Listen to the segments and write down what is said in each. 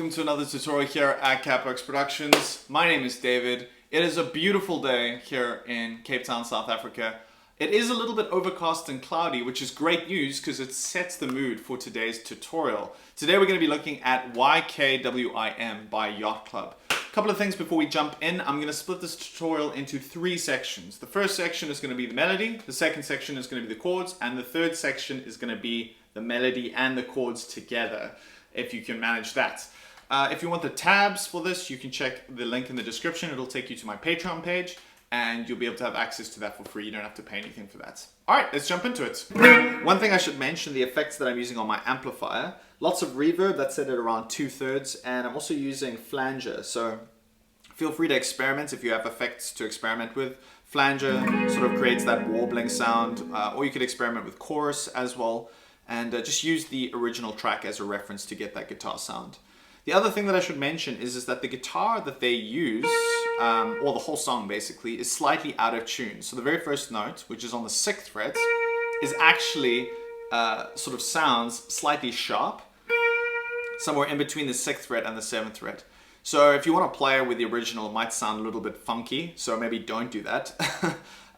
welcome to another tutorial here at CapWorks Productions. My name is David. It is a beautiful day here in Cape Town, South Africa. It is a little bit overcast and cloudy, which is great news because it sets the mood for today's tutorial. Today we're going to be looking at YKWIM by Yacht Club. A couple of things before we jump in. I'm going to split this tutorial into three sections. The first section is going to be the melody, the second section is going to be the chords, and the third section is going to be the melody and the chords together, if you can manage that. If you want the tabs for this, you can check the link in the description. It'll take you to my Patreon page and you'll be able to have access to that for free. You don't have to pay anything for that. All right, let's jump into it. One thing I should mention, the effects that I'm using on my amplifier. Lots of reverb, that's set at around 2/3, and I'm also using flanger. So feel free to experiment if you have effects to experiment with. Flanger sort of creates that warbling sound, or you could experiment with chorus as well. And just use the original track as a reference to get that guitar sound. The other thing that I should mention is that the guitar that they use, or the whole song basically, is slightly out of tune. So the very first note, which is on the 6th fret, is actually sort of sounds slightly sharp, somewhere in between the 6th fret and the 7th fret. So if you want to play with the original, it might sound a little bit funky, so maybe don't do that.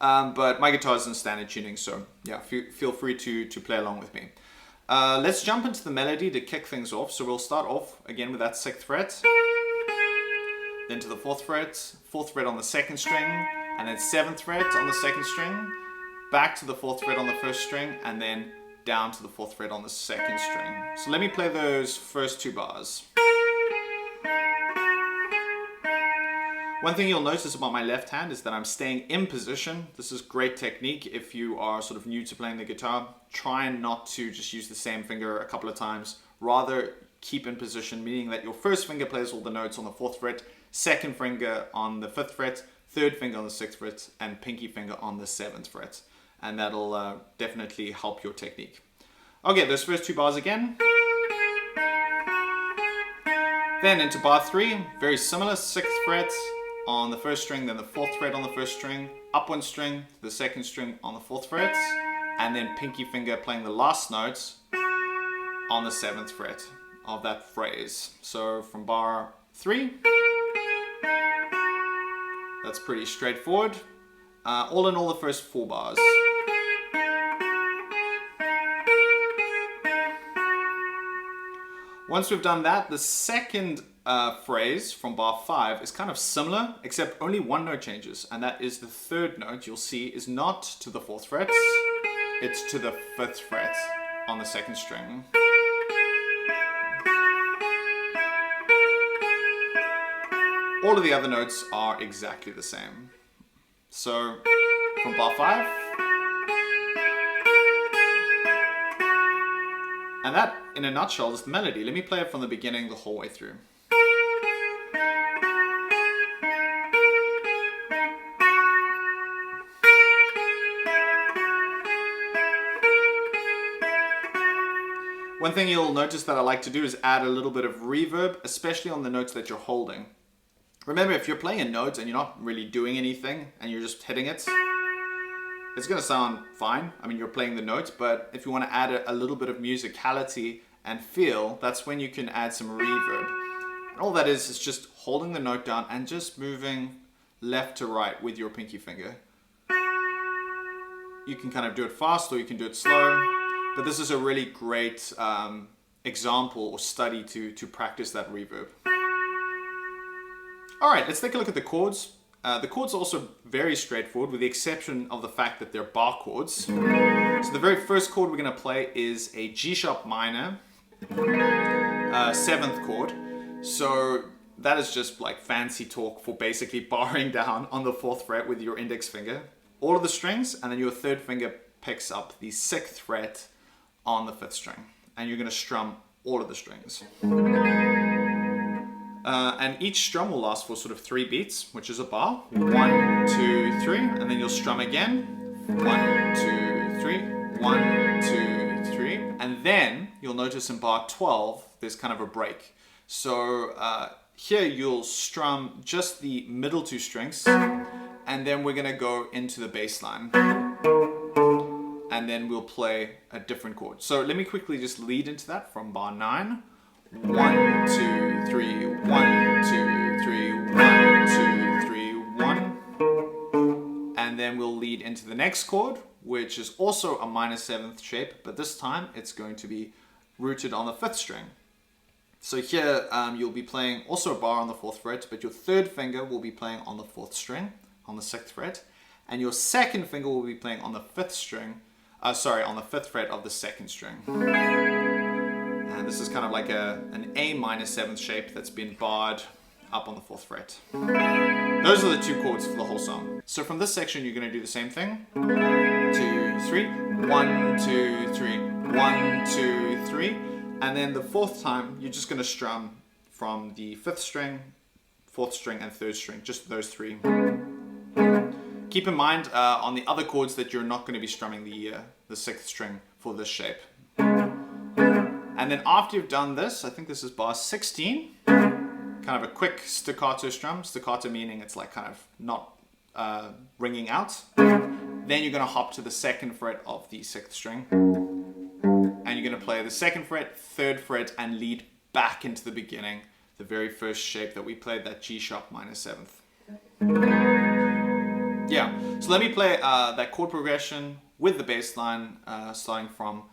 But my guitar is in standard tuning, so yeah, feel free to play along with me. Let's jump into the melody to kick things off. So we'll start off again with that 6th fret, then to the 4th fret on the 2nd string, and then 7th fret on the 2nd string, back to the 4th fret on the 1st string, and then down to the 4th fret on the 2nd string. So let me play those first two bars. One thing you'll notice about my left hand is that I'm staying in position. This is great technique if you are sort of new to playing the guitar. Try not to just use the same finger a couple of times. Rather keep in position, meaning that your first finger plays all the notes on the 4th fret, second finger on the 5th fret, third finger on the 6th fret, and pinky finger on the 7th fret. And that'll definitely help your technique. Okay, those first two bars again. Then into bar 3, very similar, 6th fret on the 1st string, then the 4th fret on the 1st string, up 1 string to the 2nd string on the 4th fret, and then pinky finger playing the last notes on the 7th fret of that phrase. So from bar 3, that's pretty straightforward. All in all, the first 4 bars. Once we've done that, the second phrase from bar 5 is kind of similar, except only one note changes, and that is the 3rd note. You'll see is not to the 4th fret, it's to the 5th fret on the 2nd string. All of the other notes are exactly the same. So from bar 5, and that in a nutshell is the melody. Let me play it from the beginning the whole way through. One thing you'll notice that I like to do is add a little bit of reverb, especially on the notes that you're holding. Remember, if you're playing a note and you're not really doing anything and you're just hitting it, it's going to sound fine. I mean, you're playing the notes, but if you want to add a little bit of musicality and feel, that's when you can add some reverb. And all that is just holding the note down and just moving left to right with your pinky finger. You can kind of do it fast or you can do it slow. But this is a really great example or study to practice that reverb. All right, let's take a look at the chords. The chords are also very straightforward with the exception of the fact that they're bar chords. So the very first chord we're going to play is a G sharp minor, 7th chord. So that is just like fancy talk for basically barring down on the 4th fret with your index finger. All of the strings, and then your 3rd finger picks up the 6th fret on the 5th string, and you're going to strum all of the strings. And each strum will last for sort of 3 beats, which is a bar. 1, 2, 3, and then you'll strum again. 1, 2, 3, 1, 2, 3, and then you'll notice in bar 12 there's kind of a break. So here you'll strum just the middle 2 strings, and then we're going to go into the bass line. And then we'll play a different chord. So let me quickly just lead into that from bar 9. 1, 2, 3, 1, 2, 3, 1, 2, 3, 1. And then we'll lead into the next chord, which is also a minor 7th shape, but this time it's going to be rooted on the 5th string. So here you'll be playing also a bar on the 4th fret, but your 3rd finger will be playing on the 4th string, on the 6th fret, and your 2nd finger will be playing on the 5th string, on the 5th fret of the 2nd string. And this is kind of like an A minor 7th shape that's been barred up on the 4th fret. Those are the 2 chords for the whole song. So from this section, you're going to do the same thing. 2, 3, 1, 2, 3, 1, 2, 3. And then the 4th time, you're just going to strum from the 5th string, 4th string, and 3rd string, just those 3. Keep in mind on the other chords that you're not going to be strumming the 6th string for this shape. And then after you've done this, I think this is bar 16, kind of a quick staccato strum, staccato meaning it's like kind of not ringing out. Then you're going to hop to the 2nd fret of the 6th string. And you're going to play the 2nd fret, 3rd fret, and lead back into the beginning, the very first shape that we played, that G sharp minor 7th. Yeah, so let me play that chord progression with the bass line starting from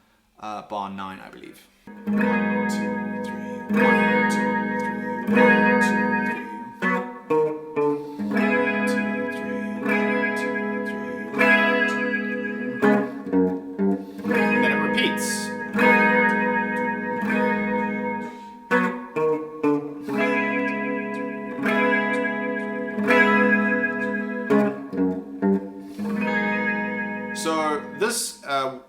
bar 9, I believe. 1, 2, 3, 1, 2, 3, 1, 2, 3. 1, 2, 3, 1, 2, 3, 1, 2, 3. And then it repeats. So this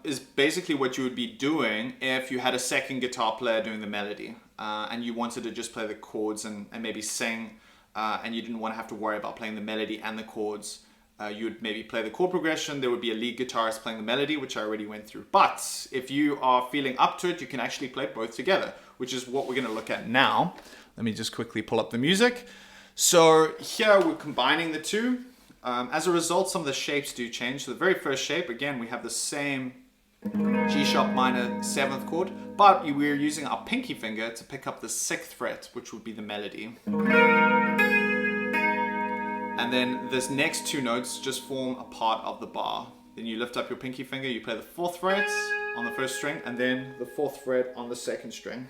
is basically what you would be doing if you had a second guitar player doing the melody and you wanted to just play the chords and maybe sing and you didn't want to have to worry about playing the melody and the chords. You would maybe play the chord progression, there would be a lead guitarist playing the melody, which I already went through. But if you are feeling up to it, you can actually play both together, which is what we're going to look at now. Let me just quickly pull up the music. So here we're combining the two. As a result, some of the shapes do change. So the very first shape, again, we have the same G sharp minor 7th chord, but we're using our pinky finger to pick up the 6th fret, which would be the melody. And then this next 2 notes just form a part of the bar. Then you lift up your pinky finger, you play the 4th fret on the 1st string, and then the 4th fret on the 2nd string.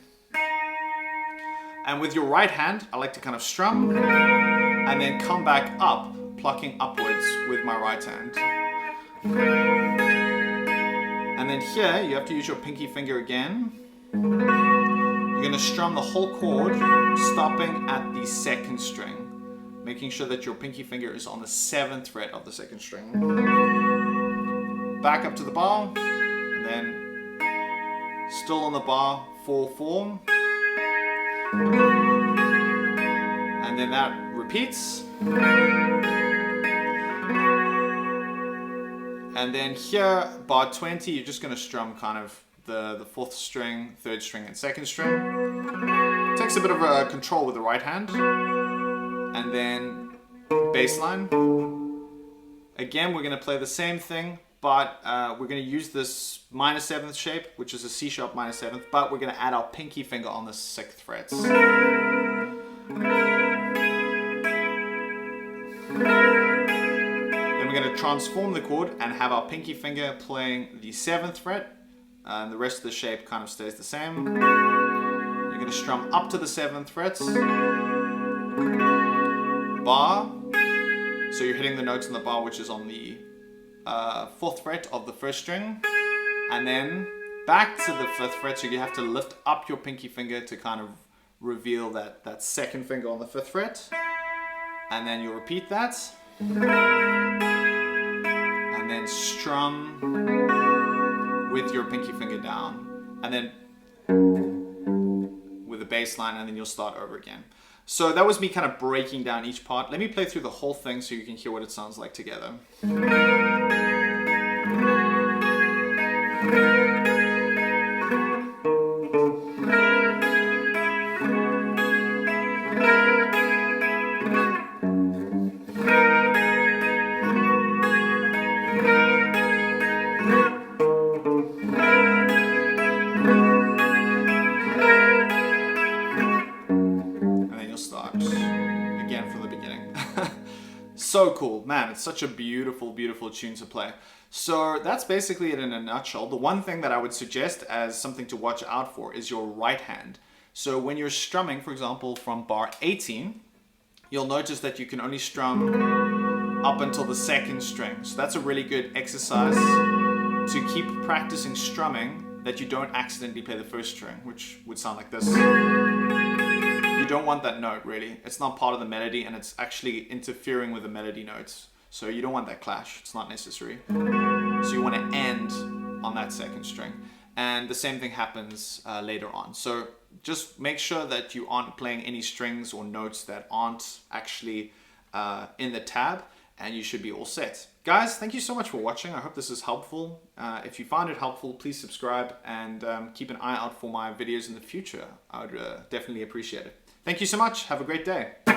And with your right hand, I like to kind of strum, and then come back up, plucking upwards with my right hand. And then here, you have to use your pinky finger again. You're going to strum the whole chord, stopping at the 2nd string, making sure that your pinky finger is on the 7th fret of the 2nd string. Back up to the bar, and then still on the bar, 4/4. And then that repeats. And then here, bar 20, you're just going to strum kind of the 4th string, 3rd string, and 2nd string. Takes a bit of a control with the right hand. And then bass line. Again, we're going to play the same thing, but we're going to use this minor 7th shape, which is a C sharp minor 7th, but we're going to add our pinky finger on the 6th frets. We're going to transform the chord and have our pinky finger playing the 7th fret, and the rest of the shape kind of stays the same. You're going to strum up to the 7th fret, bar, so you're hitting the notes on the bar, which is on the 4th fret of the 1st string, and then back to the 5th fret, so you have to lift up your pinky finger to kind of reveal that 2nd finger on the 5th fret, and then you'll repeat that. And then strum with your pinky finger down, and then with the bass line, and then you'll start over again. So that was me kind of breaking down each part. Let me play through the whole thing so you can hear what it sounds like together. So cool, man. It's such a beautiful, beautiful tune to play. So that's basically it in a nutshell. The one thing that I would suggest as something to watch out for is your right hand. So when you're strumming, for example, from bar 18, you'll notice that you can only strum up until the second string. So that's a really good exercise to keep practicing strumming, that you don't accidentally play the first string, which would sound like this. You don't want that note, really. It's not part of the melody, and it's actually interfering with the melody notes. So you don't want that clash. It's not necessary. So you want to end on that second string. And the same thing happens later on. So just make sure that you aren't playing any strings or notes that aren't actually in the tab, and you should be all set. Guys, thank you so much for watching. I hope this is helpful. If you found it helpful, please subscribe and keep an eye out for my videos in the future. I would definitely appreciate it. Thank you so much. Have a great day.